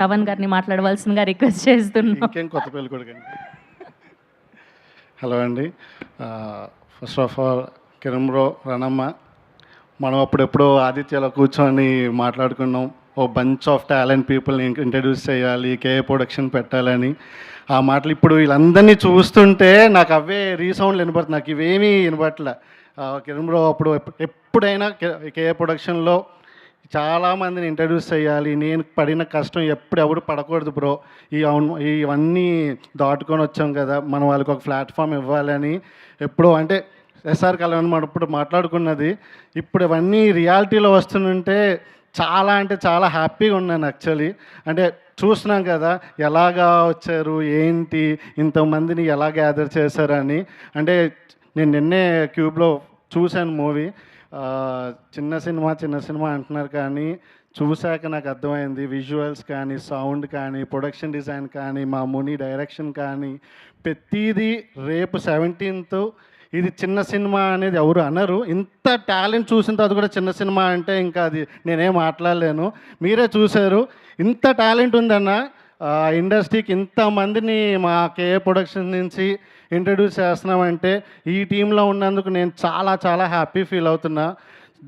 పవన్ గారిని మాట్లాడవలసిందిగా రిక్వెస్ట్ చేస్తున్నాం. ఇంకేం కొత్త పెళ్ళి కొడుకండి. హలో అండి. First of all Kiran bro, రణమ్మ, మనం అప్పుడెప్పుడో ఆదిత్యలో కూర్చొని మాట్లాడుకున్నాం. ఓ బంచ్ ఆఫ్ టాలెంట్ పీపుల్ని ఇంట్రడ్యూస్ చేయాలి, కేఏ ప్రొడక్షన్ పెట్టాలని. ఆ మాటలు ఇప్పుడు వీళ్ళందరినీ చూస్తుంటే నాకు అవే రీసౌండ్లు వినపడుతుంది, నాకు ఇవేమీ వినపట్లే. కిరణ్ బ్రో అప్పుడు ఎప్పుడైనా కేఏ ప్రొడక్షన్లో చాలామందిని ఇంట్రడ్యూస్ చేయాలి, నేను పడిన కష్టం ఎవడు పడకూడదు బ్రో, ఇవన్నీ దాటుకొని వచ్చాం కదా, మనం వాళ్ళకి ఒక ప్లాట్ఫామ్ ఇవ్వాలని ఎప్పుడో అంటే ఎస్ఆర్ కళ్యాణ్ మనం ఇప్పుడు మాట్లాడుకున్నది. ఇప్పుడు ఇవన్నీ రియాలిటీలో వస్తుంటే చాలా అంటే చాలా హ్యాపీగా ఉన్నాను యాక్చువల్లీ. అంటే చూస్తున్నాం కదా ఎలాగా వచ్చారు, ఏంటి ఇంతమందిని ఎలా గ్యాదర్ చేశారని. అంటే నేను నిన్నే క్యూబ్లో చూశాను మూవీ. చిన్న సినిమా అంటున్నారు, కానీ చూశాక నాకు అర్థమైంది విజువల్స్ కానీ, సౌండ్ కానీ, ప్రొడక్షన్ డిజైన్ కానీ, మా ముని డైరెక్షన్ కానీ, ప్రతిదీ రేపు 17th ఇది చిన్న సినిమా అనేది ఎవరు అనరు. ఇంత టాలెంట్ చూసిన తర్వాత కూడా చిన్న సినిమా అంటే ఇంకా అది నేనేం మాట్లాడలేను. మీరే చూశారు ఇంత టాలెంట్ ఉందన్న ఇండస్ట్రీకి. ఇంతమందిని మా కేఏ ప్రొడక్షన్ నుంచి ఇంట్రడ్యూస్ చేస్తున్నామంటే ఈ టీంలో ఉన్నందుకు నేను చాలా చాలా హ్యాపీ ఫీల్ అవుతున్నా.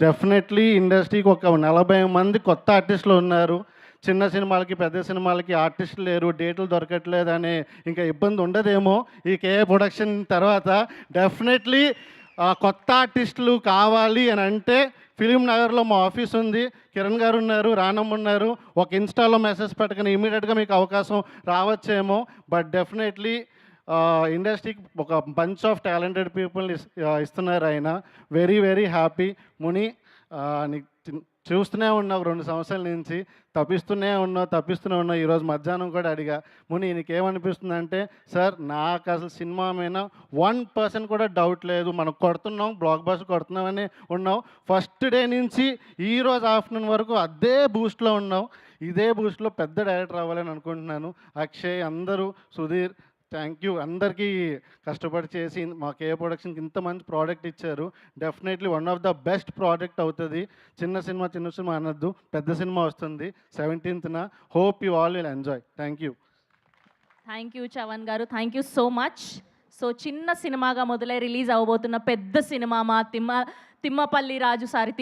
డెఫినెట్లీ ఇండస్ట్రీకి ఒక 40 మంది కొత్త ఆర్టిస్టులు ఉన్నారు. చిన్న సినిమాలకి పెద్ద సినిమాలకి ఆర్టిస్టులు లేరు, డేట్లు దొరకట్లేదు అనే ఇంకా ఇబ్బంది ఉండదేమో ఈ కేఏ ప్రొడక్షన్ తర్వాత. డెఫినెట్లీ కొత్త ఆర్టిస్టులు కావాలి అని అంటే ఫిలిం నగర్లో మా ఆఫీస్ ఉంది, కిరణ్ గారు ఉన్నారు, రానమ్మ ఉన్నారు. ఒక ఇన్స్టాలో మెసేజ్ పెట్టగానే ఇమీడియట్గా మీకు అవకాశం రావచ్చేమో. బట్ డెఫినెట్లీ ఇండస్ట్రీకి ఒక బంచ్ ఆఫ్ టాలెంటెడ్ పీపుల్ని ఇస్తున్నారు ఆయన. Very very happy. ముని, నీకు చూస్తూనే ఉన్నావు 2 సంవత్సరాల నుంచి, తప్పిస్తూనే ఉన్నావు. ఈరోజు మధ్యాహ్నం కూడా అడిగా, ముని నీకేమనిపిస్తుంది అంటే, సార్ నాకు అసలు సినిమా మీద 1% కూడా డౌట్ లేదు, మనం కొడుతున్నాం, బ్లాక్ బస్టర్ కొడుతున్నామని ఉన్నావు. ఫస్ట్ డే నుంచి ఈరోజు ఆఫ్టర్నూన్ వరకు అదే బూస్ట్లో ఉన్నావు. ఇదే బూస్ట్లో పెద్ద డైరెక్టర్ అవ్వాలని అనుకుంటున్నాను. అక్షయ్, అందరూ, సుధీర్, థ్యాంక్ యూ. అందరికీ కష్టపడి చేసి మా కేఏ ప్రొడక్షన్కి ఇంత మంచి ప్రోడక్ట్ ఇచ్చారు. Definitely one of the best product అవుతుంది. చిన్న సినిమా అనొద్దు, పెద్ద సినిమా వస్తుంది 17th. Hope you all will enjoy. Thank you. Thank you Chavan గారు, thank you so much. So చిన్న సినిమాగా మొదలై రిలీజ్ అవ్వబోతున్న పెద్ద సినిమా మా తిమ్మపల్లి రాజు సారి